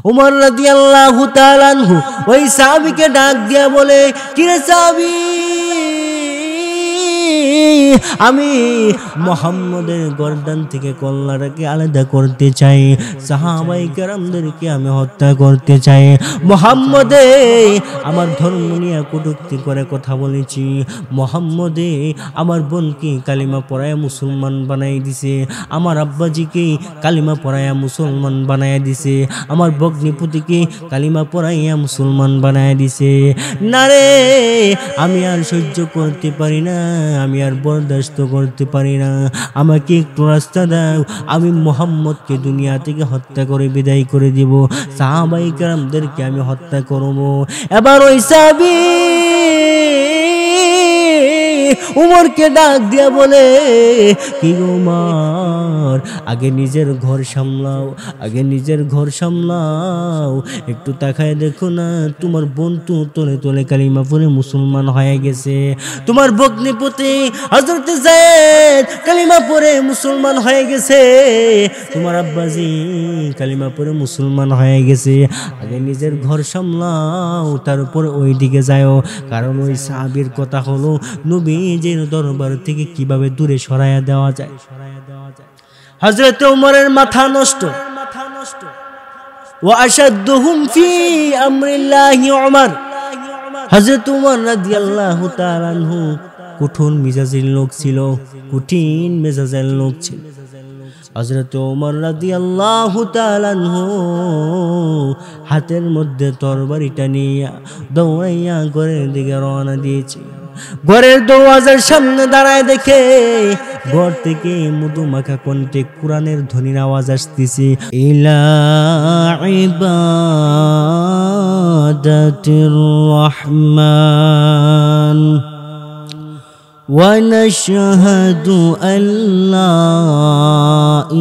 উমর রাদিয়াল্লাহু তাআলা আনহু ওই সাহাবীকে ডাক দিয়া বলে, কিরে সাহাবী, আমি মুহাম্মদের গর্দান থেকে কল্লাটাকে আলাদা করতে চাই, সাহাবায়ে কেরামদেরকে আমি হত্যা করতে চাই। মুহাম্মদে আমার ধর্ম নিয়ে কটূক্তি করে কথা বলেছি, মুহাম্মদে আমার বোনকে কালিমা পড়ায়া মুসলমান বানাই দিছে, আমার আব্বাজিকে কালিমা পড়ায়া মুসলমান বানায়া দিছে, আমার ভগ্নিপতিকে কালিমা পড়াইয়া মুসলমান বানায়া দিছে। না রে, আমি আর সহ্য করতে পারি না, আমি আর বরদাস্ত করতে পারি না, আমাকে একটু রাস্তা দাও, আমি মুহাম্মদকে দুনিয়া থেকে হত্যা করে বিদায় করে দিব, সাহাবায়ে কেরামদেরকে আমি হত্যা করব। এবার ওই সাহাবী উমরকে ডাক দিয়া বলে, কি উমর, আগে নিজের ঘর সামলাও, আগে নিজের ঘর সামলাও, একটু তাকায় দেখো না, তোমার বন্ধু তোলে তোলে কালিমা পড়ে মুসলমান হয়ে গেছে, তোমার ভগ্নিপতি হযরত যায়েদ কালিমা পড়ে মুসলমান হয়ে গেছে, তোমার আব্বাজি কালিমা পড়ে মুসলমান হয়ে গেছে, আগে নিজের ঘর সামলাও, তার উপর ওই দিকে যাও। কারণ ওই সাহাবীর কথা হলো নবীজির দরবার থেকে কিভাবে দূরে সরাইয়া দেওয়া যায়। হযরত ওমরের মাথা নষ্ট। ওয়া আশাদ্দুহুম ফি আমরিল্লাহি ওমর, হযরত ওমর রাদিয়াল্লাহু তাআলা আনহু কঠিন মেজাজের লোক ছিল, কঠিন মেজাজের লোক ছিল। হযরত ওমর রাদিয়াল্লাহু তাআলা আনহু হাতের মধ্যে তরবারিটা নিয়ে দৌড়াইয়া ঘরের দিকে রওনা দিয়েছে। ঘরের দরওয়াজার সামনে দাঁড়ায় দেখে ঘর থেকে মধুমাখা কণ্ঠে কোরআনের ধ্বনির আওয়াজ আসতেছে, ইলা ইবাদাতির রহমান ونشهد أن لا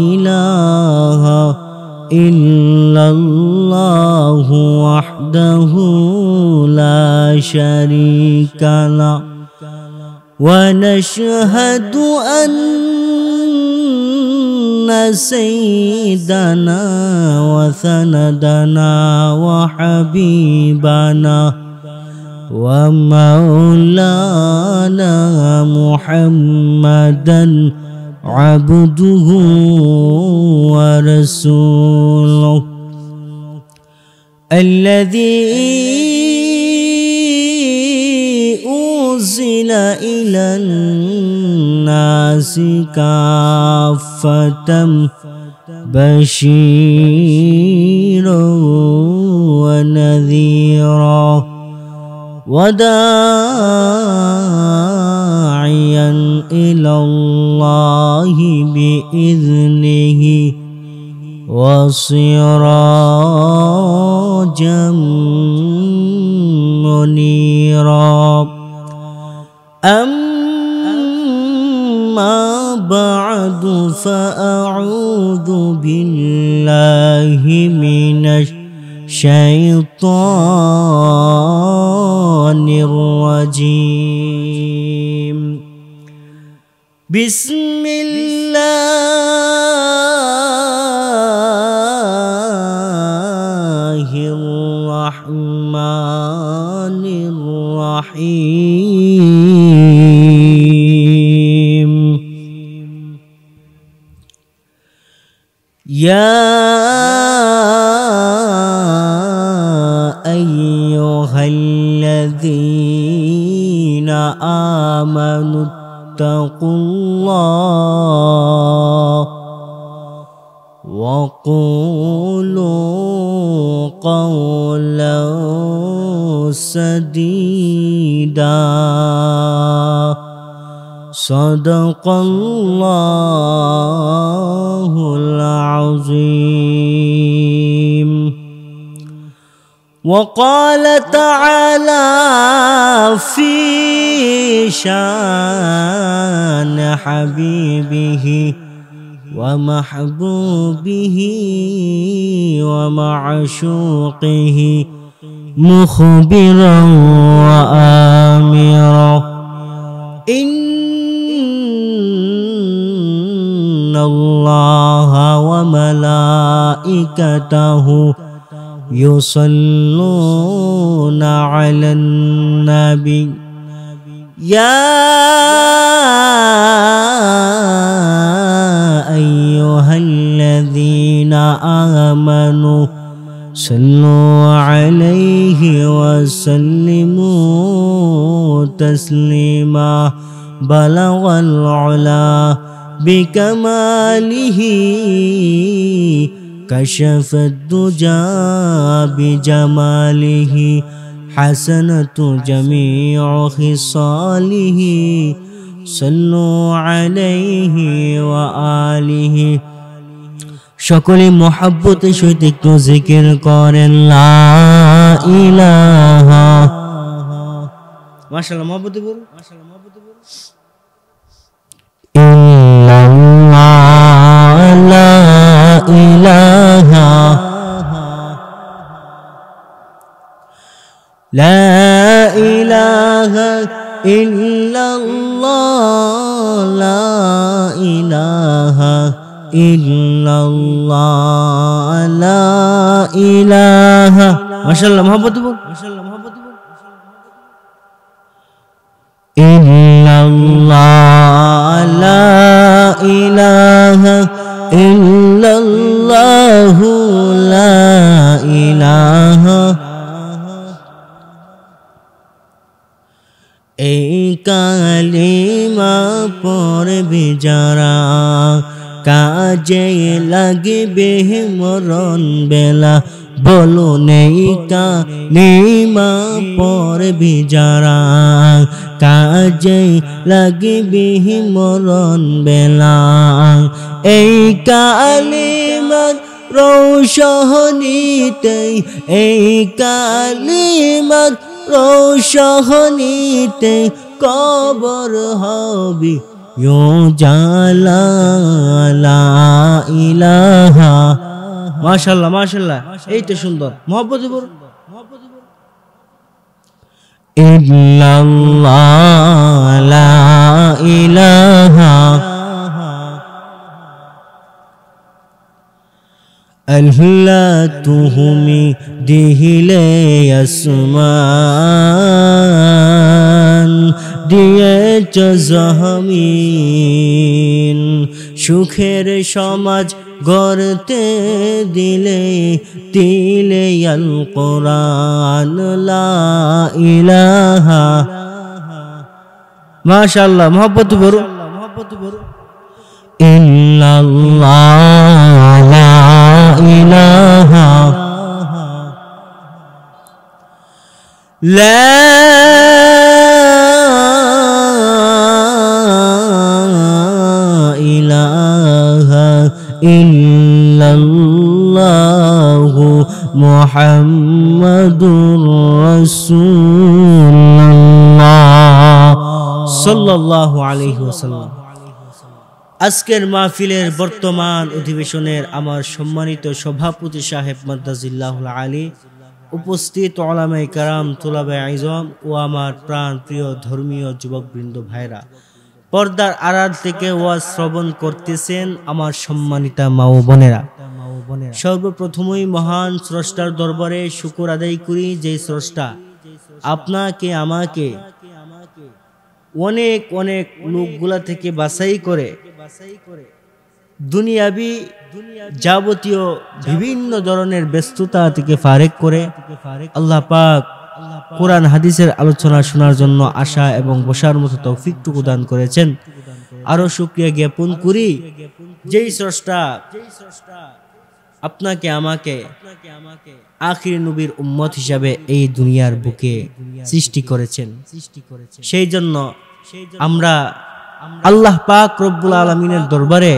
إله إلا الله وحده لا شريك له ونشهد أن سيدنا وسندنا وحبيبنا ومولانا محمدا عبده ورسوله الذي أرسل إلى الناس كافة بشيرا ونذيرا وداعيا إلى الله بإذنه وسراجا منيرا أما بعد فأعوذ بالله من الشيطان الرجيم بسم الله الرحمن الرحيم يا أيها الذين آمنوا اتقوا الله وقولوا قولا سديدا صدق الله العظيم. وقال تعالى في شان حبيبه ومحبوبه ومعشوقه مخبرا وآمرا إن الله وملائكته يصلون على النبي يا أيها الذين آمنوا صلوا عليه وسلموا تسليما بلغ العلا بكماله كشف الدجى بجماله حسنة جميع خصاله صلوا عليه وآله সকলে মহব্বতের সহিত একটু জিকির করেন লা ইলাহা মাশাআল্লাহ মহব্বতে বলুন ইল্লাল্লাহ লা ইলাহা লা ইলাহা ইল্লাল্লাহ লা ইলাহা ইল্লাল্লাহ লা ইলাহা মাশাআল্লাহ মহব্বত বল ইল্লাল্লাহ লা ইলাহা ইল্লাল্লাহ লা ইলাহা এই কালিমা পড়বে যারা কাজে লাগবে মরণ বেলা বলুন এই কালিমা পড়বে যারা কাজে লাগবে মরণ বেলা এই কালিমা রৌশনীতে এই কালিমা রৌশনীতে কবর হবে জালা লা ইলাহা মাশাআল্লাহ মাশাআল্লাহ এই তো সুন্দর মহব্বতে বল ইল্লাল্লাহ লা ইলাহা আল্লাহ তুমি দিলে আসমান দিয়েছ জমিন সুখের সমাজ গড়তে দিলে দিলে আল কোরআন লা ইলাহা মাশাআল্লাহ মহব্বত বলো ইল্লাল্লাহ লা ইলাহা লা ইলাহা ইল্লাল্লাহু মুহাম্মাদুর রাসূলুল্লাহ সাল্লাল্লাহু আলাইহি ওয়াসাল্লাম। আজকের মাহফিলের বর্তমান অধিবেশনের আমার সম্মানিত সভাপতি সাহেব মাদ্দাজিল্লাহুল আলী, উপস্থিত উলামায়ে কেরাম, তুলাবায়ে ইলম ও আমার প্রাণ প্রিয় ধর্মীয় যুবকবৃন্দ ভাইরা, পর্দার আড়াল থেকে ওয়াজ শ্রবণ করতেছেন আমার সম্মানিতা মা ও বোনেরা। সর্বপ্রথমই মহান স্রষ্টার দরবারে শুকর আদায় করি, যে স্রষ্টা আপনাকে আমাকে অনেক অনেক লোকগুলা থেকে বাছাই করে দুনিয়াবি যাবতীয় বিভিন্ন ধরনের ব্যস্ততা থেকে ফারেক করে আল্লাহ পাক কোরআন হাদিসের আলোচনা শোনার জন্য আসা এবং বসার মতো তৌফিকটুকু দান করেছেন। আরো শুকরিয়া জ্ঞাপন করি যেই স্রষ্টা আপনাকে আমাকে আখির নবীর উম্মত হিসাবে এই দুনিয়ার বুকে সৃষ্টি করেছেন। সেই জন্য আমরা আল্লাহ পাক রব্বুল আলামিনের দরবারে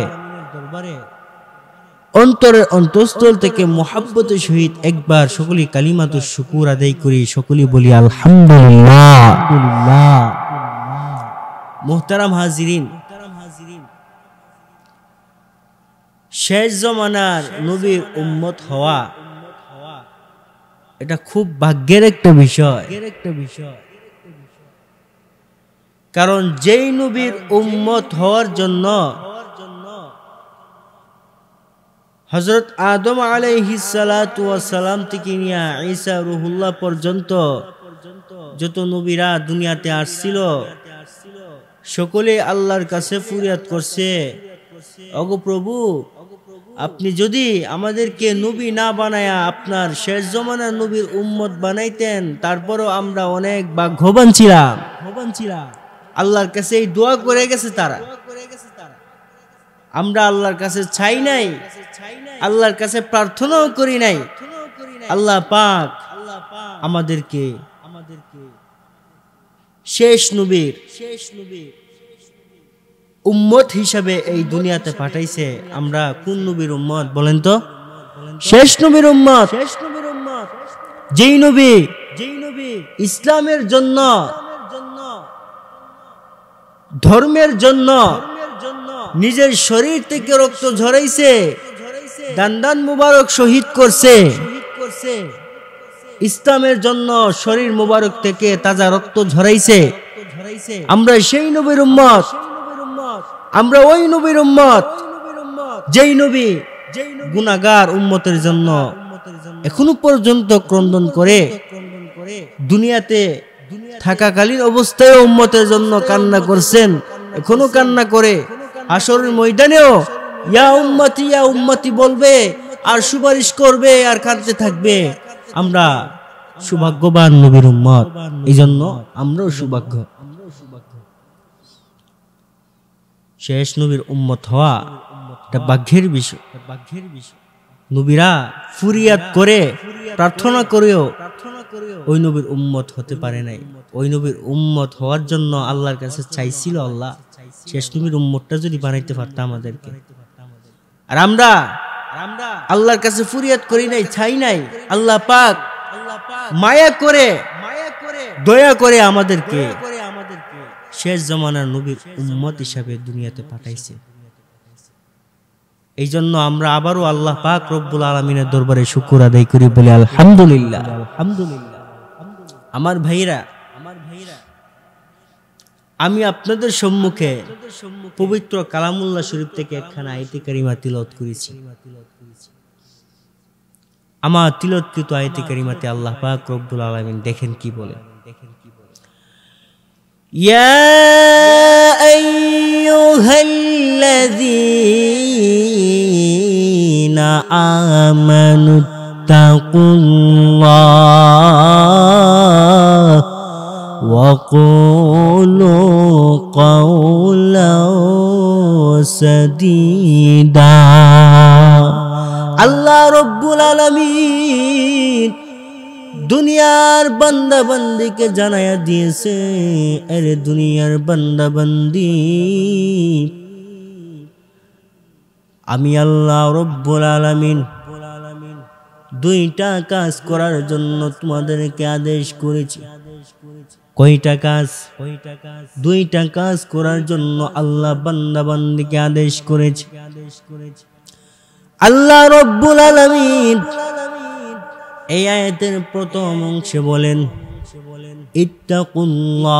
অন্তরের অন্তঃস্থল থেকে মুহাব্বতের সহিত একবার সকলেই কালিমাতুশ শুকুর আদায় করি, সকলেই বলি আলহামদুলিল্লাহ। মুহতারাম হাজিরিন, শেষ জমানার নবীর উম্মত হওয়া এটা খুব ভাগ্যের একটা বিষয়। কারণ যেই নবীর উম্মত হওয়ার জন্য হযরত আদম আলাইহিস সালাতু ওয়াস সালাম থেকে নিয়া ঈসা রূহুল্লাহ পর্যন্ত যত নবীরা দুনিয়াতে আসছিল সকলে আল্লাহর কাছে ফরিয়াদ করছে, ওগো প্রভু, আপনি যদি আমাদেরকে নবী না বানায়া আপনার শেষ জমানার নবীর উম্মত বানাইতেন তারপরও আমরা অনেক ভাগ্যবান ছিলাম। আল্লাহর কাছে এই দোয়া করে গেছে তারা। আমরা আল্লাহর কাছে চাই নাই, আল্লাহর কাছে প্রার্থনাও করি নাই আল্লাহ পাক আমাদেরকে শেষ নবীর উম্মত হিসাবে এই দুনিয়াতে পাঠাইছে। আমরা কোন নবীর উম্মত বলেন তো? শেষ নবীর উম্মত। যেই নবী ইসলামের জন্য, ধর্মের জন্য নিজের শরীর থেকে রক্ত ঝরাইছে, দান মুবারক শহীদ করছে। ইসলামের জন্য শরীর মুবারক থেকে তাজা রক্ত ঝরাইছে। আমরা সেই নবীর উম্মত, আমরা ওই নবীর উম্মত যেই নবী গুনাহগার উম্মতের জন্য এখনো পর্যন্ত ক্রন্দন করে, দুনিয়াতে থাকাকালীন অবস্থায় উম্মতের জন্য কান্না করছেন, এখনো কান্না করে। হাশরের ময়দানেও ইয়া উম্মতি বলবে আর সুপারিশ করবে আর কাঁদতে থাকবে। আমরা সৌভাগ্যবান নবীর উম্মত, এই জন্য আমরাও সৌভাগ্য। শেষ নবীর উম্মত হওয়া এটা ভাগ্যের বিষয়। নবীরা ফরিয়াদ করে, প্রার্থনা করেও ওই নবীর উম্মত হতে পারে নাই। ওই নবীর উম্মত হওয়ার জন্য আল্লাহর কাছে চাইছিল, আল্লাহ শেষ নবীর উম্মতটা যদি বানাইতে পারত আমাদেরকে। আর আমরা আল্লাহর কাছে ফরিয়াদ করি নাই, চাই নাই। আল্লাহ পাক মায়া করে, দয়া করে আমাদেরকে শেষ জামানার নবীর উম্মত হিসাবে দুনিয়াতে পাঠাইছে। এই জন্য আমরা আবারও আল্লাহ পাক রব্বুল আলামিনের দরবারে শুকর আদায় করি, বলি আলহামদুলিল্লাহ। আমার ভাইরা, আমি আপনাদের সম্মুখে পবিত্র কালামুল্লাহ শরীফ থেকে একখানা আয়াতে কারিমা তিলাওয়াত করেছি। আমার তিলাওয়াতকৃত আয়াতে কারিমাতে আল্লাহ পাক রব্বুল আলামিন দেখেন কি বলে। ইয়া আইয়ুহাল্লাযীনা আমানুত্তাকুল্লাহ ওয়া কুলু কাওলান সাদীদা। আল্লাহ রব্বুল আলামিন দুনিয়ার বান্দা বান্দিকে জানায়া দিয়েছে, আরে দুনিয়ার বান্দা বান্দি, আমি আল্লাহ রব্বুল আলামিন দুইটা কাজ করার জন্য তোমাদেরকে আদেশ করেছি। কয়টা কাজ? দুইটা কাজ করার জন্য আল্লাহ বান্দা বান্দিকে আদেশ করেছে। আল্লাহ রব্বুল আলামিন এই আয়াতের প্রথম অংশে বলেন, ইত্তাকুল্লাহ,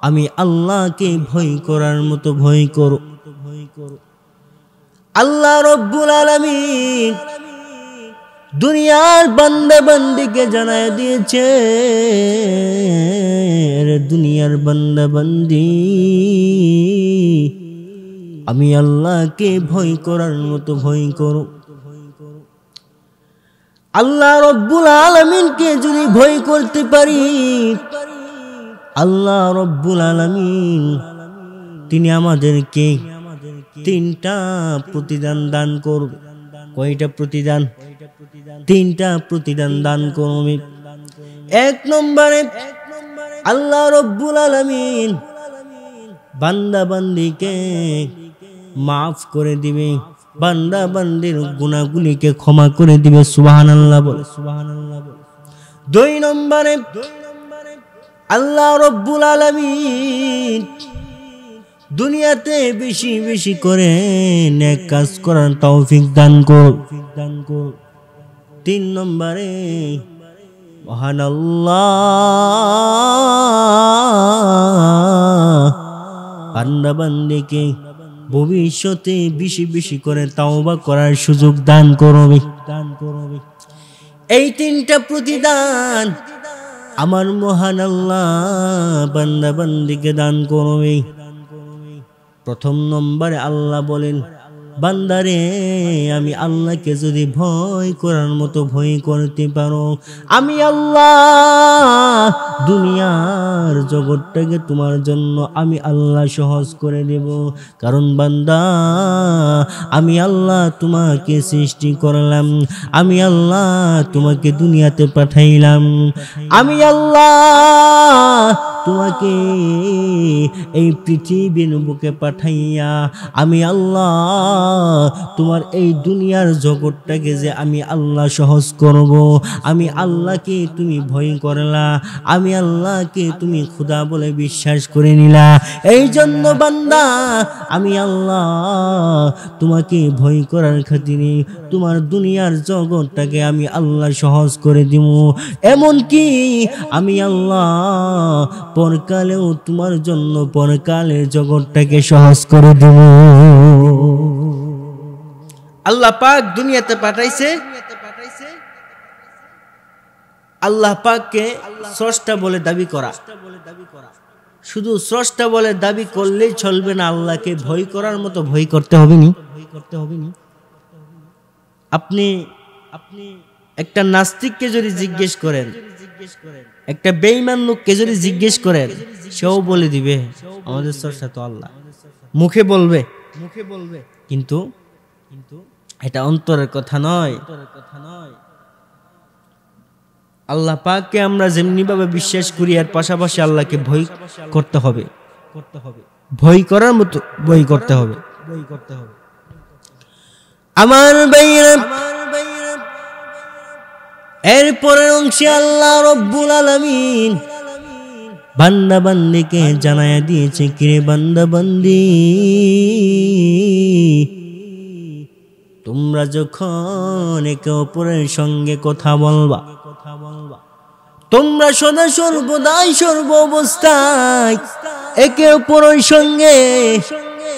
আমি আল্লাহকে ভয় করার মতো ভয় করো। আল্লাহ রব্বুল আলামিন দুনিয়ার বান্দা বান্দিকে জানায় দিয়েছে, দুনিয়ার বান্দা বান্দি, আমি আল্লাহকে ভয় করার মতো ভয় করো। আল্লাহ রব্বুল আলামিনকে যদি ভয় করতে পারি, আল্লাহ রব্বুল আলামিন তিনি আমাদেরকে তিনটা প্রতিদান দান করবে। কয়টা প্রতিদান? তিনটা প্রতিদান দান করবে। এক নম্বরে আল্লাহ রব্বুল আলামিন বান্দা বান্দিকে মাফ করে দিবে, বান্দা বান্দির গুনাহগুলিকে ক্ষমা করে দিবে। সুবহানাল্লাহ বলে। দুই নম্বরে আল্লাহ রব্বুল আলামিন দুনিয়াতে বেশি বেশি করে নেক কাজ করার তৌফিক দান কর। তিন নম্বরে মহান আল্লাহ বান্দা বান্দিকে ভবিষ্যতে বেশি বেশি করে তাওবা করার সুযোগ দান করবে। এই তিনটা প্রতিদান আমার মহান আল্লাহ বান্দা বান্দিকে দান করবে। প্রথম নম্বরে আল্লাহ বলেন, বান্দারে আমি আল্লাহকে যদি ভয় করার মতো ভয় করতে পারো, আমি আল্লাহ দুনিয়ার জগৎটাকে তোমার জন্য আমি আল্লাহ সহজ করে দেব। কারণ বান্দা, আমি আল্লাহ তোমাকে সৃষ্টি করলাম, আমি আল্লাহ তোমাকে দুনিয়াতে পাঠাইলাম, আমি আল্লাহ তোমাকে এই পৃথিবীর বুকে পাঠাইয়া আমি আল্লাহ তোমার এই দুনিয়ার জগৎটাকে যে আমি আল্লাহ সহজ করব। আমি আল্লাহকে তুমি ভয় করলা, আমি আল্লাহকে তুমি খোদা বলে বিশ্বাস করে নিলা। এই জন্য বান্দা, আমি আল্লাহ তোমাকে ভয় করার খাতিরে তোমার দুনিয়ার জগৎটাকে আমি আল্লাহ সহজ করে দিব। এমনকি আমি আল্লাহ পরকালেও তোমার জন্য পরকালের জগৎটাকে সহজ করে দেব। আল্লাহ পাক দুনিয়াতে পাঠাইছে, আল্লাহ পাককে স্রষ্টা বলে দাবি করা। শুধু স্রষ্টা বলে দাবি করলেই চলবে না, আল্লাহকে ভয় করার মতো ভয় করতে হবে নি। আপনি একটা নাস্তিককে যদি জিজ্ঞেস করেন, একটা বেঈমান লোককে যদি জিজ্ঞেস করেন, সেও বলে দিবে আমাদের স্রষ্টা তো আল্লাহ। মুখে বলবে, কিন্তু এটা অন্তরের কথা নয়। আল্লাহ পাককে আমরা যেমনি ভাবে বিশ্বাস করি, এর পাশাপাশি আল্লাহকে ভয় করতে হবে, ভয় করার মতো ভয় করতে হবে। আমার ভাইরা, এরপরের অংশে আল্লাহ রব্বুল আলামিন বান্দা বান্দিকে জানায়া দিয়েছে, কিরে বান্দা বান্দি, তোমরা যখন একে অপরের সঙ্গে কথা বলবা, তোমরা সদা সর্বদাই সর্ব অবস্থায় একে অপরের সঙ্গে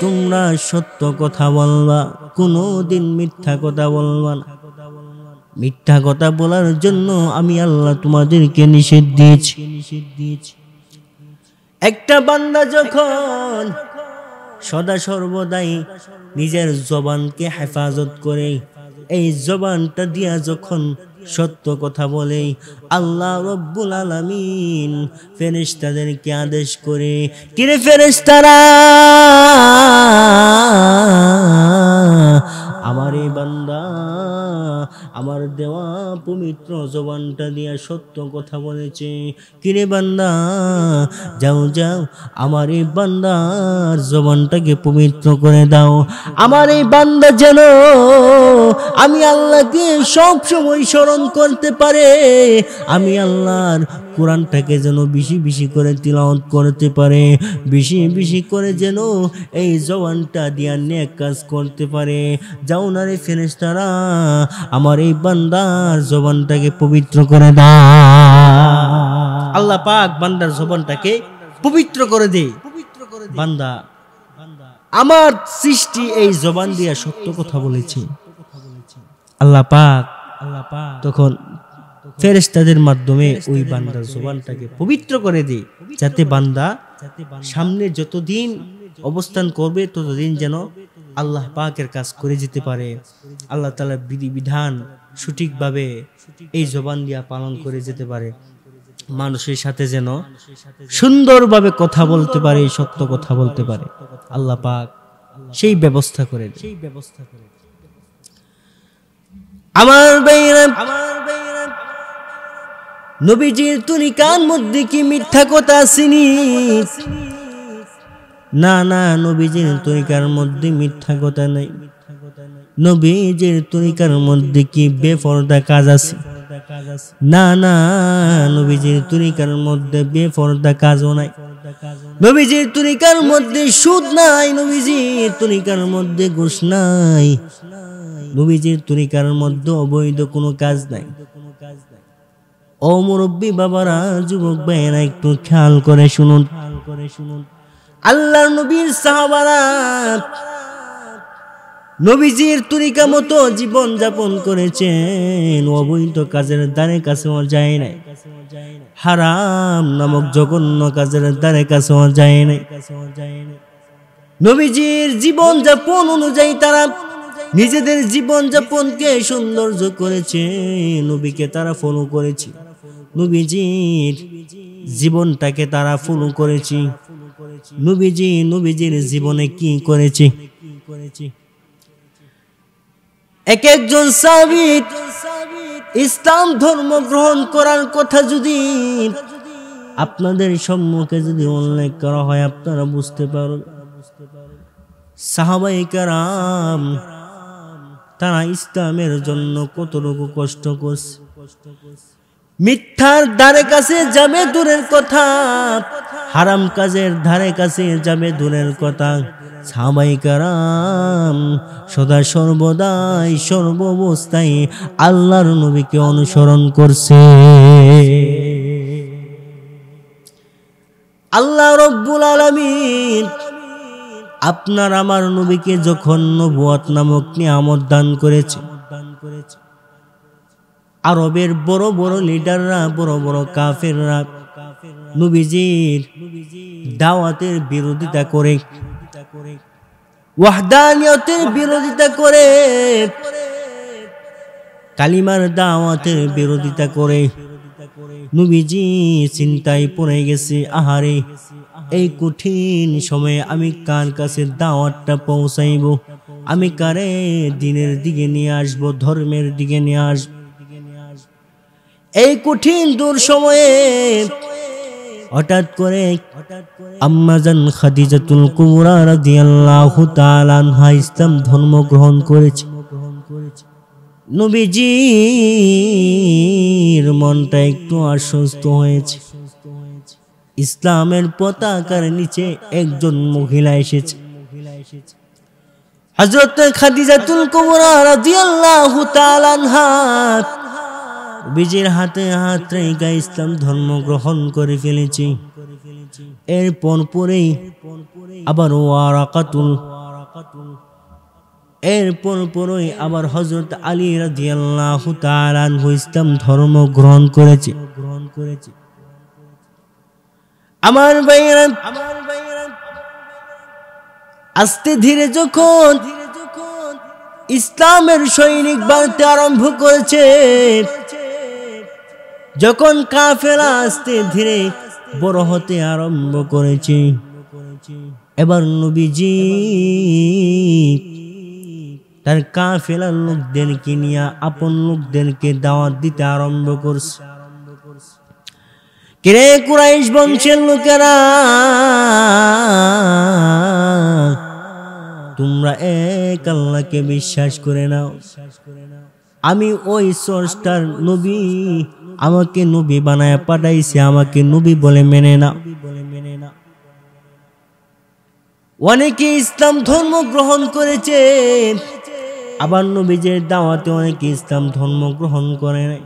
তোমরা সত্য কথা বলবা, কোনোদিন মিথ্যা কথা বলবা না। মিথ্যা কথা বলার জন্য আমি আল্লাহ তোমাদেরকে নিষেধ দিয়েছি। একটা বান্দা যখন সদা সর্বদাই নিজের জবানকে হেফাজত করে, এই জবানটা দিয়া যখন সত্য কথা বলে, আল্লাহ রব্বুল আলামিন ফেরেশতাদেরকে আদেশ করে, কিরে ফেরেশতারা, আমার এই বান্দা আমার দেওয়া পবিত্র জবানটা দিয়া সত্য কথা বলেছে, কিরে বান্দা যাও যাও আমার এই বান্দার জবানটাকে পবিত্র করে দাও। আমার এই বান্দা যেন আমি আল্লাহকে সব সময় স্মরণ করতে পারে, আমি আল্লাহর কোরআনটাকে যেন বেশি বেশি করে তিলাওয়াত করতে পারে, বেশি বেশি করে যেন এই জবানটা দিয়া নেক কাজ করতে পারে। যাও না রে ফেরেশতারা, আমার এই বান্দার জবানটাকে পবিত্র করে দাও। আল্লাহ পাক বান্দার জবানটাকে পবিত্র করে দে। বান্দা আমার সৃষ্টি এই জবান দিয়া সত্য কথা বলেছে। আল্লাহ পাক তখন ফেরেশতাদের মাধ্যমে ওই বান্দার জবানটাকে পবিত্র করে দে, যাতে বান্দা সামনে যতদিন অবস্থান করবে ততদিন যেন আল্লাহ পাকের কাজ করে যেতে পারে, আল্লাহ তাআলার বিধিবিধান সঠিকভাবে এই জবান দিয়া পালন করে যেতে পারে, মানুষের সাথে যেন সুন্দরভাবে কথা বলতে পারে, সত্য কথা বলতে পারে। আল্লাহ পাক সেই ব্যবস্থা করে দেন। আমার ভাইরা, নবীজির তরিকার মধ্যে কি মিথ্যা কথা আসেনি? না না, নবীজির তরিকার মধ্যে মিথ্যা কথা নাই। নবীজির তরিকার মধ্যে কি বেপরদা কাজ আছে? না না, নবীজির তরিকার মধ্যে বেপরদা কাজও নাই। নবীজির তরিকার মধ্যে সুদ নাই, নবীজির তরিকার মধ্যে ঘুষ নাই, নবীজির তরিকার মধ্যে অবৈধ কোনো কাজ নাই। ও মুরব্বী বাবারা, যুবক ভাইয়েরা, একটু খেয়াল করে শুনুন। আল্লাহর নবীর সাহাবারা নবীজির তরিকা মতো জীবন যাপন করেছেন, অবৈধ কাজের দ্বারে কাছেও যায় নাই, হারাম নামক জঘন্য কাজের দ্বারে কাছেও যায় নাই। নবীজির জীবন যাপন অনুযায়ী তারা নিজেদের জীবন যাপনকে সৌন্দর্য করেছে, নবীকে তারা ফলো করেছে, নবীজির জীবনটাকে তারা ফলো করেছে। নবীজির জীবনে কি করেছে? এক একজন সাহাবী ইসলাম ধর্ম গ্রহণ করার কথা যদি আপনাদের সম্মুখে যদি উল্লেখ করা হয়, আপনারা বুঝতে পারবেন সাহাবায়ে কেরাম তারা ইসলামের জন্য কতটুকু কষ্ট করছে। মিথ্যার ধারে কাছে যাবে দূরের কথা, হারাম কাজের ধারে কাছে যাবে দূরের কথা। সাহাবায়ে কেরাম সদা সর্বদাই সর্বাবস্থায় আল্লাহর নবীকে অনুসরণ করছে। আল্লাহ রাব্বুল আলামিন আপনার আমার নবীকে যখন নবুয়ত নামক নিয়ামত দান করেছে, আরবের বড় বড় লিডাররা, বড় বড় কাফেররা নবীজির দাওয়াতের বিরোধিতা করে, ওয়াহদানিয়তের বিরোধিতা করে, কালিমার দাওয়াতের বিরোধিতা করে নবীজি চিন্তায় পড়ে গেছে, আহারে এই কঠিন সময়ে আমি কার কাছে দাওয়াতটা পৌঁছাইব, আমি কারে দিনের দিকে নিয়ে আসব, ধর্মের দিকে নিয়ে আসব। এই কঠিন দূর সময়ে হঠাৎ করে আম্মাজান খাদিজাতুল কুবরা রাদিয়াল্লাহু তাআলা আনহা ইসলাম ধর্ম গ্রহণ করেছে। নবীজির মনটা একটু আশ্বস্ত হয়েছে। ইসলামের পতাকার নিচে একজন মহিলা এসেছে, হযরত খাদিজাতুল কুবরা রাদিয়াল্লাহু তাআলা আনহা নবীজির হাতে হাত রেখে ইসলাম ধর্ম গ্রহণ করে ফেলেছে। এরপর পরেই আবার আবার হযরত আলী রাদিয়াল্লাহু তাআলা আনহু ইসলাম ধর্ম গ্রহণ করেছে। আমার ভাইরা, আস্তে ধীরে যখন ইসলামের সৈনিক বাড়তে আরম্ভ করেছে, যখন কাফেলা আস্তে ধীরে বড় হতে আরম্ভ করেছে, এবার নবীজি তার কাফেলার লোকদেরকে নিয়ে আপন লোকদেরকে দাওয়াত দিতে আরম্ভ করছে। কিরে কুরাইশ বংশের লোকেরা, তোমরা এক আল্লাহকে বিশ্বাস করে নাও, আমি ওই স্রষ্টার নবী, আমাকে নবী বানায় পাঠাইছে, আমাকে নবী বলে মেনে নাও। অনেকে ইসলাম ধর্ম গ্রহণ করেছে, আবার নবীজির দাওয়াতে অনেকে ইসলাম ধর্ম গ্রহণ করে নাই।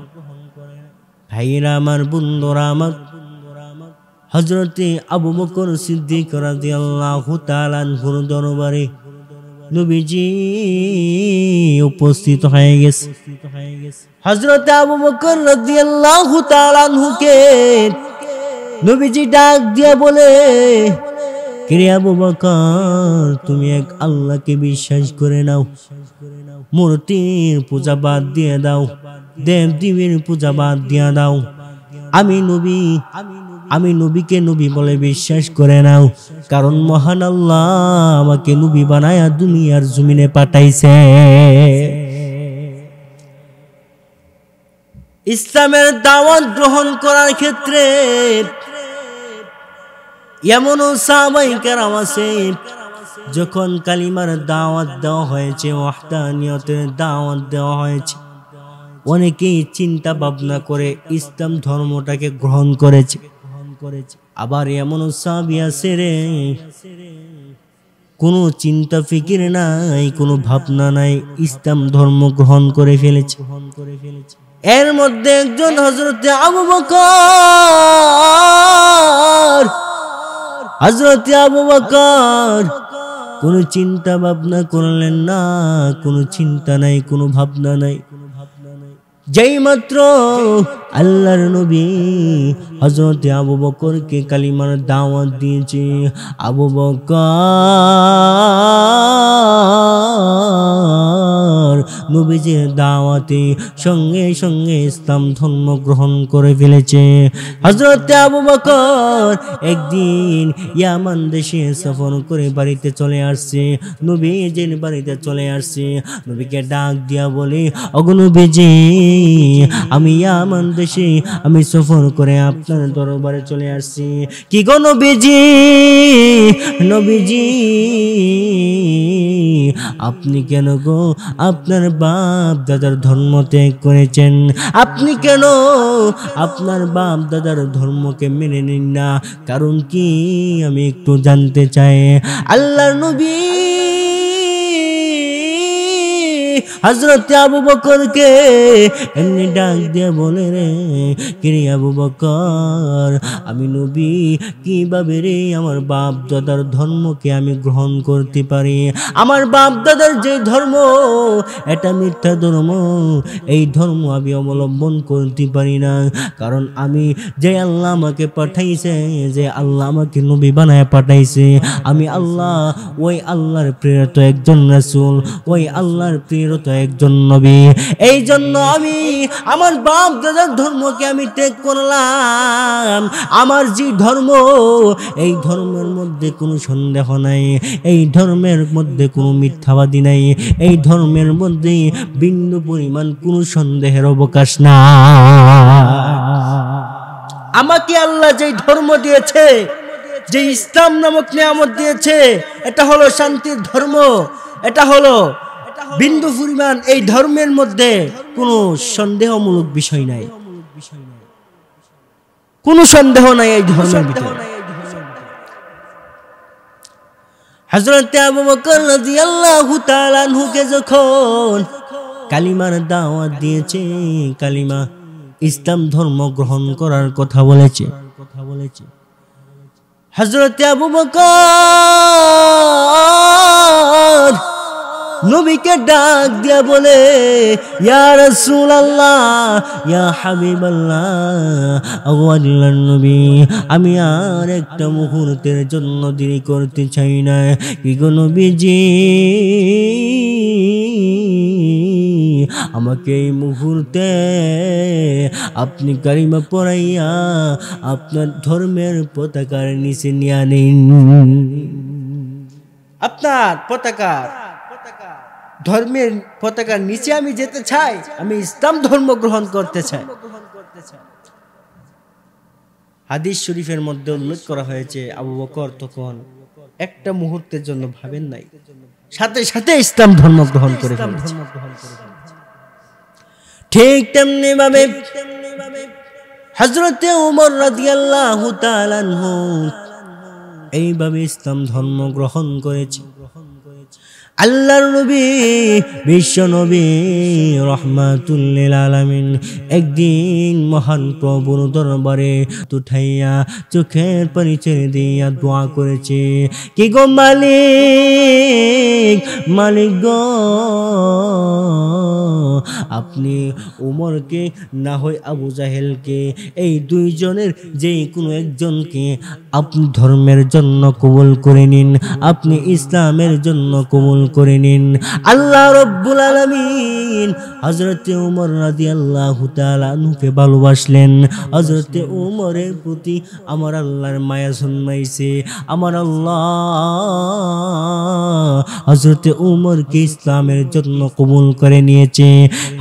ভাইরা আমার, বন্ধুরা আমার, হযরতে আবু বকর সিদ্দিক রাদিয়াল্লাহু তাআলা আনহুর দরবারে নবীজি উপস্থিত হয়ে গেছে। হযরতে আবু বকর রাদিয়াল্লাহু তাআলা আনহুকে নবীজি ডাক দিয়ে বলে, কিরে আবু বকর, তুমি এক আল্লাহকে বিশ্বাস করে নাও, মূর্তির পূজা বাদ দিয়ে দাও, দেব দেবীর পূজা বাদ দিয়ে দাও, আমি নবীকে নবী বলে বিশ্বাস করে নাও, কারণ মহান আল্লাহ আমাকে নবী বানায়া দুনিয়ার জমিনে পাঠাইছে। ইসলামের দাওয়াত গ্রহণ করার ক্ষেত্রে এমনও সাহাবায়ে কেরাম আছে, যখন কালিমার দাওয়াত দেওয়া হয়েছে, ওয়াহদানিয়তের দাওয়াত দেওয়া হয়েছে, অনেকেই চিন্তা ভাবনা করে ইসলাম ধর্মটাকে গ্রহণ করেছে। আবার এমনও সাহাবী আছে রে, কোনো চিন্তা ফিকির নাই, কোনো ভাবনা নাই, ইসলাম ধর্ম গ্রহণ করে ফেলেছে। এর মধ্যে একজন হযরতে আবু বকর কোনো চিন্তা ভাবনা করলেন না, কোনো চিন্তা নাই, কোনো ভাবনা নাই। যেই মাত্র আল্লাহর নবী হযরত আবু বকরকে কালিমার দাওয়াত দিয়েছে, আবু বকর নবীজির দাওয়াতে সঙ্গে সঙ্গে ইসলাম ধর্ম গ্রহণ করে ফেলেছে। হযরত আবু বকর একদিন ইয়ামান দেশে সফর করে বাড়িতে চলে আসছে, নবীজির বাড়িতে চলে আসছে। নবীকে ডাক দিয়া বলে, ওগো নবীজি, আমি ইয়ামান দেশে আমি সফর করে আপনার দরবারে চলে আসছি। কি গো নবীজি, নবীজি আপনি কেন গো আপনার বাপ দাদার ধর্ম ত্যাগ করেছেন? আপনি কেন আপনার বাপ দাদার ধর্মকে মেনে নিন না? কারণ কি আমি একটু জানতে চাই। আল্লাহর নবী হযরত আবু বকরকে এমনি ডাক দিয়ে বলে, রে কিরে আবু বকর, আমি নবী কিভাবে রে আমার বাপ দাদার ধর্মকে আমি গ্রহণ করতে পারি? আমার বাপ দাদার যে ধর্ম এটা মিথ্যা ধর্ম, এই ধর্ম আমি অবলম্বন করতে পারি না। কারণ আমি যে আল্লাহ আমাকে পাঠাইছে, যে আল্লাহ আমাকে নবী বানায় পাঠাইছে, আমি আল্লাহ ওই আল্লাহর প্রেরিত একজন রাসূল, ওই আল্লাহর প্রেরিত একজন নবী। এই জন্য আমি আমার বাপ দাদার ধর্মকে আমি ত্যাগ করলাম। আমার যে ধর্ম, এই ধর্মের মধ্যে কোনো সন্দেহ নাই, এই ধর্মের মধ্যে কোনো মিথ্যাবাদী নাই, এই ধর্মের মধ্যে বিন্দু পরিমাণ কোনো সন্দেহের অবকাশ না। আমাকে আল্লাহ যে ধর্ম দিয়েছে, যে ইসলাম নামক নিয়ামত দিয়েছে, এটা হলো শান্তির ধর্ম, এটা হলো বিন্দু পরিমাণ এই ধর্মের মধ্যে কোনো সন্দেহমূলক বিষয় নাই, কোনো সন্দেহ নাই এই ধর্মের ভিতরে। হযরত আবু বকর রাদিয়াল্লাহু তাআলা আনহুকে যখন কালিমার দাওয়াত দিয়েছে, কালিমা ইসলাম ধর্ম গ্রহণ করার কথা বলেছে, হযরত আবু বকর নবীকে ডাক দিয়া বলে, ইয়া রাসূলুল্লাহ, ইয়া হাবিবাল্লাহ, ওগো আল্লাহর নবী, আমি আর একটা মুহূর্তের জন্য দেরি করতে চাই না। কি গো নবীজি, আমাকে এই মুহূর্তে আপনি কালিমা পড়াইয়া আপনার ধর্মের পতাকার নিচে নিয়ে নিন। আপনার পতাকা, ধর্মের পতাকার নিচে আমি যেতে চাই, আমি ইসলাম ধর্ম গ্রহণ করতে চাই। হাদিস শরীফের মধ্যে উল্লেখ করা হয়েছে, আবু বকর তখন একটা মুহূর্তের জন্য ভাবেন নাই, সাথে সাথে ইসলাম ধর্ম গ্রহণ করে ফেলেছে। ঠিক তেমনি ভাবে হযরতে ওমর রাদিয়াল্লাহু তাআলা আনহু এইভাবে ইসলাম ধর্ম গ্রহণ করেছে। আল্লাহর নবী, বিশ্ব নবী রাহমাতুল লিল আলামিন একদিন মহান প্রভুর দরবারে উঠাইয়া চোখের পানি ছেড়ে দিয়া দোয়া করেছে, কি গো মালিক, মালিক গো, আপনি উমরকে না হয় আবু জাহেলকে, এই দুইজনের যে কোনো একজনকে আপনি ধর্মের জন্য কবুল করে নিন, আপনি ইসলামের জন্য কবুল করে নিন। আল্লাহ রাব্বুল আলামিন হযরতে ওমর রাদিয়াল্লাহু তাআলা আনহুকে ভালোবাসলেন। হযরতে ওমরের প্রতি আমার আল্লাহর মায়া জন্মাইছে। আমার আল্লাহ হযরতে ওমরকে ইসলামের জন্য কবুল করে নিয়েছে।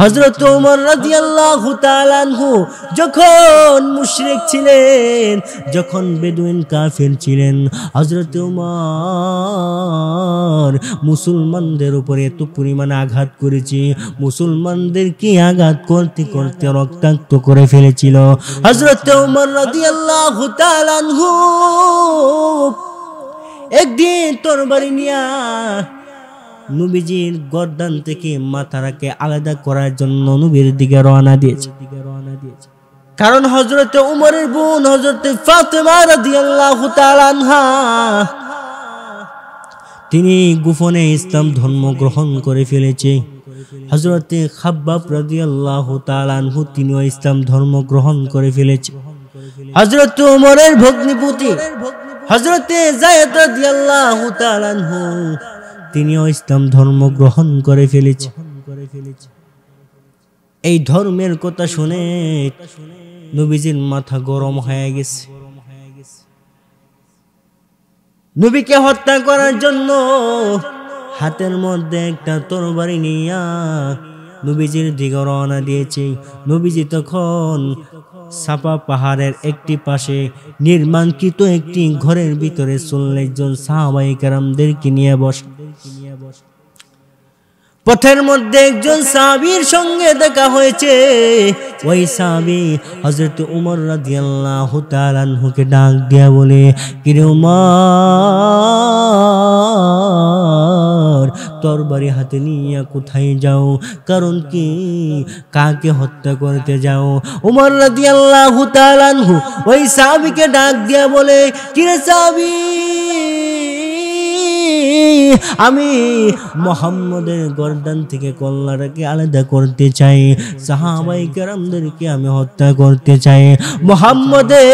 হযরত ওমর রাদিয়াল্লাহু তাআলা আনহু যখন মুশরিক ছিলেন, যখন বেদুইন কাফির ছিলেন, হযরত ওমর মুসলমানদের উপরে এত পরিমাণে আঘাত করেছে, মুসলমানদেরকে আঘাত করতে করতে রক্তাক্ত করে ফেলেছিল। হযরত ওমর রাদিয়াল্লাহু তাআলা আনহু একদিন তরবারি নিয়া নবীজির গর্দান থেকে মাথাটাকে আলাদা করার জন্য নবীর দিকে রওনা দিয়েছে। কারণ হযরত ওমরের বোন হযরত ফাতেমা রাদিয়াল্লাহু তাআলা আনহা তিনি গোপনে ইসলাম ধর্ম গ্রহণ করে ফেলেছে। হযরতে খাব্বাব রাদিয়াল্লাহু তাআলা আনহু তিনিও ইসলাম ধর্ম গ্রহণ করে ফেলেছে। হযরতে ওমরের ভগ্নিপতি হযরতে যায়েদ রাদিয়াল্লাহু তাআলা আনহু তিনিও ইসলাম ধর্ম গ্রহণ করে ফেলেছে। এই ধর্মের কথা শুনে নবীজির মাথা গরম হয়ে গেছে। নবীকে হত্যা করার জন্য হাতের মধ্যে একটা তরবারি নিয়ে নবীজির দিকে রওনা দিয়েছে। নবীজি তখন সাফা পাহাড়ের একটি পাশে নির্মাণকৃত একটি ঘরের ভিতরে ৪০ জন সাহাবায়ে কেরামদেরকে নিয়ে বসে। পথের মধ্যে একজন সাহাবীর সঙ্গে দেখা হয়েছে। ওই সাহাবী হযরত ওমর রাদিয়াল্লাহু তাআলা আনহুকে ডাক দিয়া বলে, কিরে ওমর, তরবারি হাতে নিয়ে কোথায় যাও? কারণ কি? কাকে হত্যা করতে যাও? ওমর রাদিয়াল্লাহু তাআলা আনহু ওই সাহাবীকে ডাক দিয়া বলে, কিরে সাহাবী, আমি মুহাম্মদের গর্দান থেকে কল্লাটাকে আলাদা করতে চাই। সাহাবায়ে কেরামদেরকে আমি হত্যা করতে চাই। মুহাম্মদে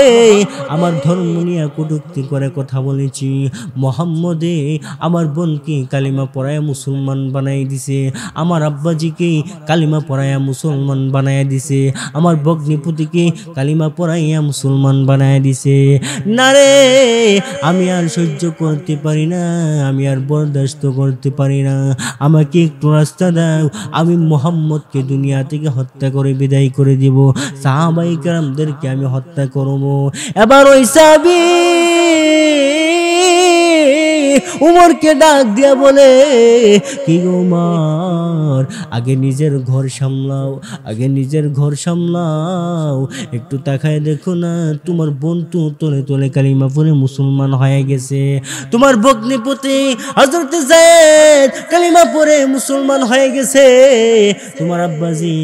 আমার ধর্ম নিয়ে কটূক্তি করে কথা বলেছি। মুহাম্মদে আমার বোনকে কালিমা পড়ায়া মুসলমান বানাই দিছে। আমার আব্বাজিকে কালিমা পড়ায়া মুসলমান বানায়া দিছে। আমার ভগ্নিপতিকে কালিমা পড়াইয়া মুসলমান বানায়া দিছে। না রে, আমি আর সহ্য করতে পারি না, আমি আর বরদাস্ত করতে পারি না। আমাকে একটু রাস্তা দাও, আমি মুহাম্মদকে দুনিয়া থেকে হত্যা করে বিদায় করে দিব। সাহাবায়ে কেরামদেরকে আমি হত্যা করব। এবার ওই সাহাবী উমরকে ডাক দিয়া বলে, কি উমর, আগে নিজের ঘর সামলাও, আগে নিজের ঘর সামলাও। একটু তাকায় দেখো না, তোমার বন্ধু তোলে তোলে কালিমা পড়ে মুসলমান হয়ে গেছে। তোমার ভগ্নিপতি হযরতে যায়েদ কালিমা পড়ে মুসলমান হয়ে গেছে। তোমার আব্বাজি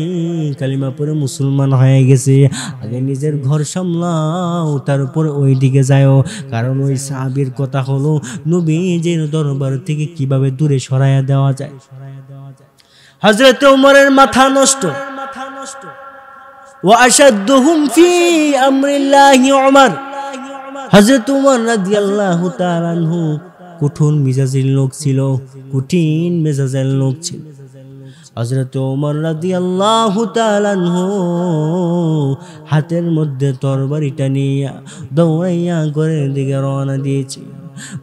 কালিমা পড়ে মুসলমান হয়ে গেছে। আগে নিজের ঘর সামলাও, তার উপর ওই দিকে যাও। কারণ ওই সাহাবীর কথা হলো নবীজির দরবার থেকে কিভাবে দূরে সরাইয়া দেওয়া যায়। হযরত ওমরের মাথা নষ্ট। ওয়া আশাদ্দুহুম ফি আমরিল্লাহি ওমর। হযরত ওমর রাদিয়াল্লাহু তাআলা আনহু কঠিন মেজাজের লোক ছিল, কঠিন মেজাজের লোক ছিল। হযরত ওমর রাদিয়াল্লাহু তাআলা আনহু হাতের মধ্যে তরবারিটা নিয়ে দৌড়াইয়া ঘরের দিকে রওনা দিয়েছে।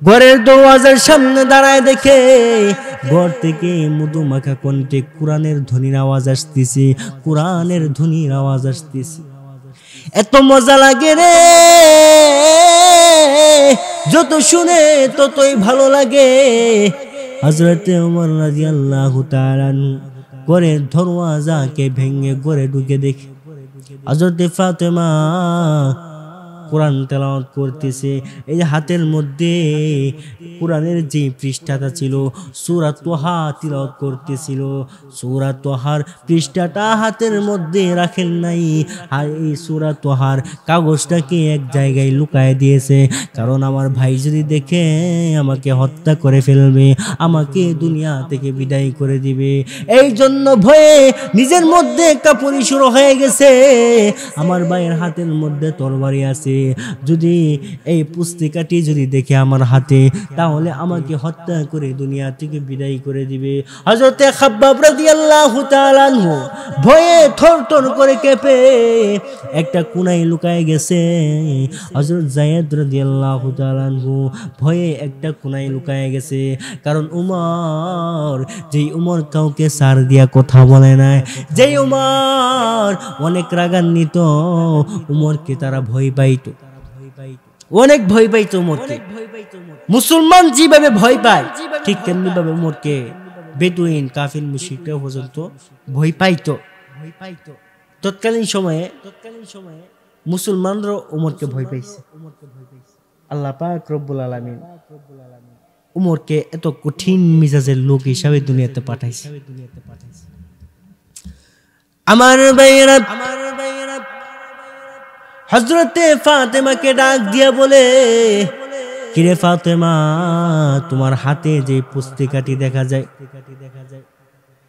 ঘরের দরওয়াজার সামনে দাঁড়ায় দেখে ঘর থেকে মধুমাখা কণ্ঠে কোরআনের ধ্বনির আওয়াজ আসতেছে, কোরআনের ধ্বনির আওয়াজ আসতেছে। এত মজা লাগে রে, যত শুনে ততই ভালো লাগে। হযরতে ওমর রাদিয়াল্লাহু তাআলা ঘরের দরওয়াজাকে ভেঙে ঘরে ঢুকে দেখে হযরতে ফাতেমা কোরআন তেলাওয়াত করতেছে। এই যে হাতের মধ্যে কোরআনের যে পৃষ্ঠাটা ছিল সূরা তোহা তিলাওয়াত করতেছিল। সূরা তোহার পৃষ্ঠাটা হাতের মধ্যে রাখেন নাই, আর এই সূরা তোহার কাগজটাকে এক জায়গায় লুকায় দিয়েছে। কারণ আমার ভাই যদি দেখে আমাকে হত্যা করে ফেলবে, আমাকে দুনিয়া থেকে বিদায় করে দিবে। এই জন্য ভয়ে নিজের মধ্যে কাঁপুনি শুরু হয়ে গেছে। আমার ভাইয়ের হাতের মধ্যে তরবারি আছে, যদি এই পুস্তিকাটি যদি দেখে আমার হাতে, তাহলে আমাকে হত্যা করে দুনিয়া থেকে বিদায় করে দিবে। হযরতে খাব্বাব রাদিয়াল্লাহু তাআলা আনহু ভয়ে থরথর করে কেঁপে একটা কোণায় লুকায় গেছে। হযরত যায়েদ রাদিয়াল্লাহু তাআলা আনহু ভয়ে একটা কোণায় লুকায় গেছে। কারণ উমর, যেই উমর কাউকে সার দিয়া কথা বলে না, যেই উমর অনেক রাগান্বিত, উমরকে তারা ভয় পাইতো, অনেক ভয় পাইতো উমরকে। মুসলমান যেভাবে ভয় পায় ঠিক তেমনি ভাবে উমরকে বেদুইন কাফির মুশরিকরা পর্যন্ত ভয় পাইতো। তৎকালীন সময়ে মুসলমানরা উমরকে ভয় পাইছে। আল্লাহ পাক রব্বুল আলামিন উমরকে এত কঠিন মিজাজের লোক হিসাবে দুনিয়াতে পাঠাইছে। আমার ভাইয়েরা, হযরতে ফাতেমাকে ডাক দিয়া বলে, কিরে ফাতেমা, তোমার হাতে যে পুস্তিকাটি দেখা যায়,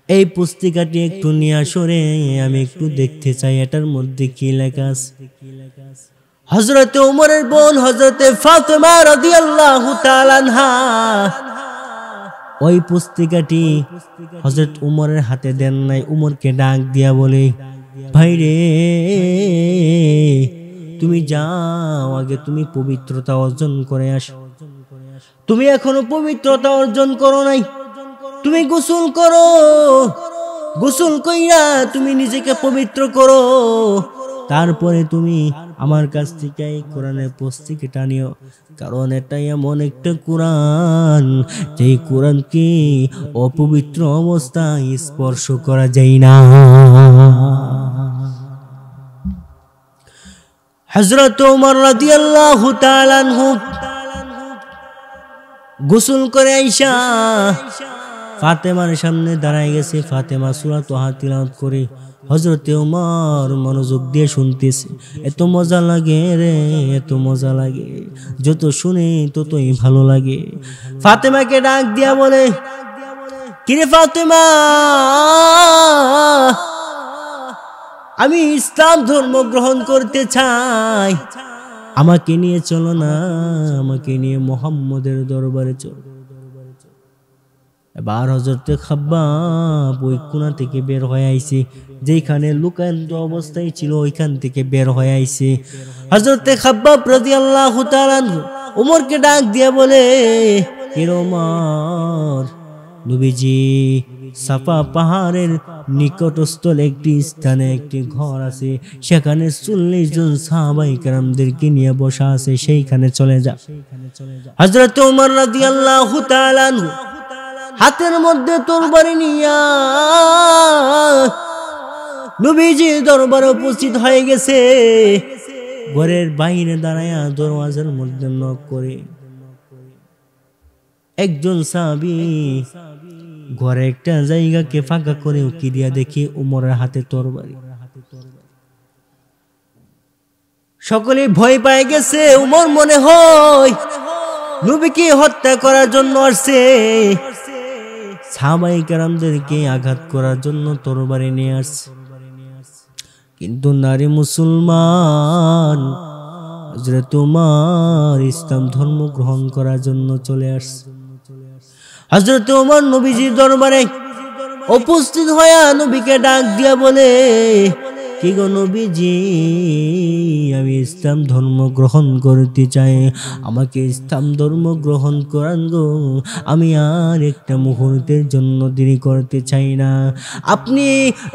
এই পুস্তিকাটি একটু নিয়ে আসো রে, আমি একটু দেখতে চাই এটার মধ্যে কি লেখা আছে। হযরতে ওমরের বোন হযরতে ফাতেমা রাদিয়াল্লাহু তাআলা আনহা ওই পুস্তিকাটি হযরত ওমরের হাতে দেন নাই, ওমরকে ডাক দিয়া বলে, ভাই রে, তুমি যাও, আগে তুমি পবিত্রতা অর্জন করে আসো। তুমি এখনো পবিত্রতা অর্জন করো নাই, তুমি গোসল করো, গোসল কইরা তুমি নিজেকে পবিত্র করো, তারপরে তুমি আমার কাছ থেকে এই কোরআনের পুস্তিকাটা নিও। কারণ এটাই এমন একটা কোরআন, যেই কোরআনকে অপবিত্র অবস্থায় স্পর্শ করা যায় না। হযরত ওমর রাদিয়াল্লাহু তাআলা আনহু গোসল করে আইসা ফাতেমার সামনে দাঁড়ায় গেছে। ফাতেমা সূরা তাহা তিলাওয়াত করে হযরতে ওমর মনোযোগ দিয়ে শুনতেছে। এত মজা লাগে রে, এত মজা লাগে, যত শুনে ততই ভালো লাগে। ফাতেমাকে ডাক দিয়া বলে, কিরে ফাতেমা, আমি ইসলাম ধর্ম গ্রহণ করতে চাই, আমাকে নিয়ে চলো না, আমাকে নিয়ে মুহাম্মদের দরবারে চলো। এবার হযরতে খাব্বাব ওই কোণা থেকে বের হয়ে আইছে, যেখানে লুকায়িত অবস্থায় ছিল ওইখান থেকে বের হয়ে আইছে। হযরতে খাব্বাব রাদিয়াল্লাহু তাআলা ওমরকে ডাক দিয়া বলে, হে ওমর, নবীজি সাফা পাহাড়ের নিকটস্থল একটি স্থানে একটি ঘর আছে, সেখানে 40 জন সাহাবায়ে কেরামদেরকে নিয়ে বসা আছে, সেইখানে চলে যা। হযরত ওমর রাদিয়াল্লাহু তাআলা হাতের মধ্যে তরবারি নিয়া নবীজির দরবারে উপস্থিত হয়ে গেছে। ঘরের বাইরে দাঁড়ায়া দরওয়াজার মধ্যে নক করে একজন সাহাবী ঘরে একটা জায়গাকে ফাঁকা করে উকি দিয়া দেখি ওমরের হাতে তরবারি। সকলে ভয় পেয়ে গেছে। ওমর মনে হয় নবীকে হত্যা করার জন্য আসছে, সাহাবায়ে কেরামদেরকে আঘাত করার জন্য তরবারি নিয়ে আসছে। কিন্তু নারী মুসলমান হযরত ওমর ইসলাম ধর্ম গ্রহণ করার জন্য চলে আসছে। হযরত ওমর নবীজির দরবারে উপস্থিত হয়ে নবীকে ডাক দিয়া বলে, কি গো নবীজি, আমি ইসলাম ধর্ম গ্রহণ করতে চাই, আমাকে ইসলাম ধর্ম গ্রহণ করান গো, আমি আর একটা মুহূর্তের জন্য দেরি করতে চাই না। আপনি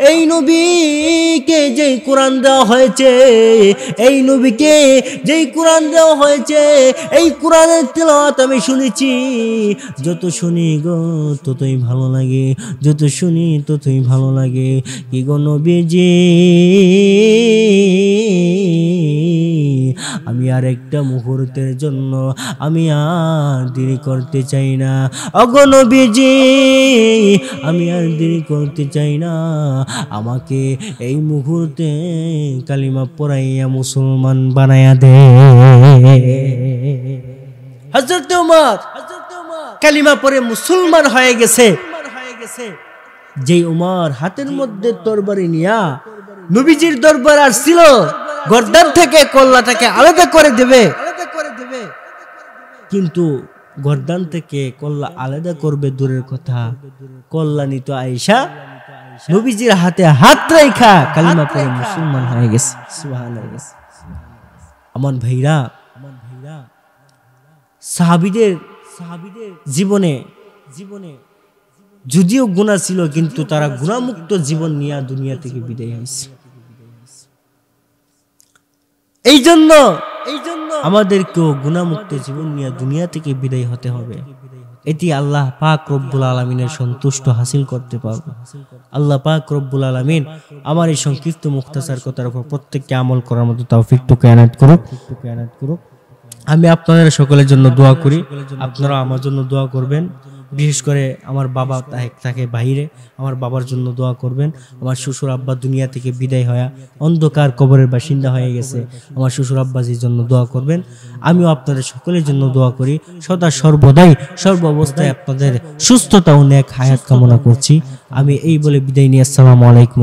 এই নবীকে যেই কোরআন দেওয়া হয়েছে, এই নবীকে যেই কোরআন দেওয়া হয়েছে, এই কোরআনের তেলাওয়াত আমি শুনেছি, যত শুনি গো ততই ভালো লাগে, যত শুনি ততই ভালো লাগে। কি গো নবীজি, আমি আর একটা মুহূর্তের জন্য আমি আর দেরি করতে চাই না। ওগো নবীজি, আমি আর দেরি করতে চাই না, আমাকে এই মুহূর্তে কালিমা পড়াইয়া মুসলমান বানায়া দে। হযরত ওমর কালিমা পড়ে মুসলমান হয়ে গেছে। যেই ওমর হাতের মধ্যে তরবারি নিয়া নবীজির দরবার আসছিল, গর্দান থেকে কল্লাটাকে আলাদা করে দেবে, কিন্তু গর্দান থেকে কল্লা আলাদা করবে দূরের কথা, কল্যাণিত আয়েশা নবীজির হাতে হাত রাখা কালিমা পড়ে মুসলমান হয়ে গেছে। সুবহানাল্লাহ। আমার ভাইরা, সাহাবীদের জীবনে যদিও গুনাহ ছিল, কিন্তু তারা গুনাহমুক্ত জীবন নিয়ে দুনিয়া থেকে বিদায় হয়েছে। এই জন্য আমাদেরকেও গুনাহমুক্ত জীবন নিয়ে দুনিয়া থেকে বিদায় হতে হবে। এটি আল্লাহ পাক রব্বুল আলামিনের সন্তুষ্ট হাসিল করতে পারবো। আল্লাহ পাক রব্বুল আলামিন আমার এই সংক্ষিপ্ত মুখতাসার কথার উপর প্রত্যেককে আমল করার মতো তৌফিক টুকু এনায়েত করুক। আমি আপনাদের সকলের জন্য দোয়া করি, আপনারা আমার জন্য দোয়া করবেন। বিশেষ করে আমার বাবা থাকে বাইরে, আমার বাবার জন্য দোয়া করবেন। আমার শ্বশুর আব্বা দুনিয়া থেকে বিদায় হয়ে অন্ধকার কবরের বাসিন্দা হয়ে গেছে, আমার শ্বশুর আব্বাজির জন্য দোয়া করবেন। আমিও আপনাদের সকলের জন্য দোয়া করি, সদা সর্বদাই সর্ব অবস্থায় আপনাদের সুস্থতা ও নেক হায়াত কামনা করছি। আমি এই বলে বিদায় নিয়ে আসসালামু আলাইকুম।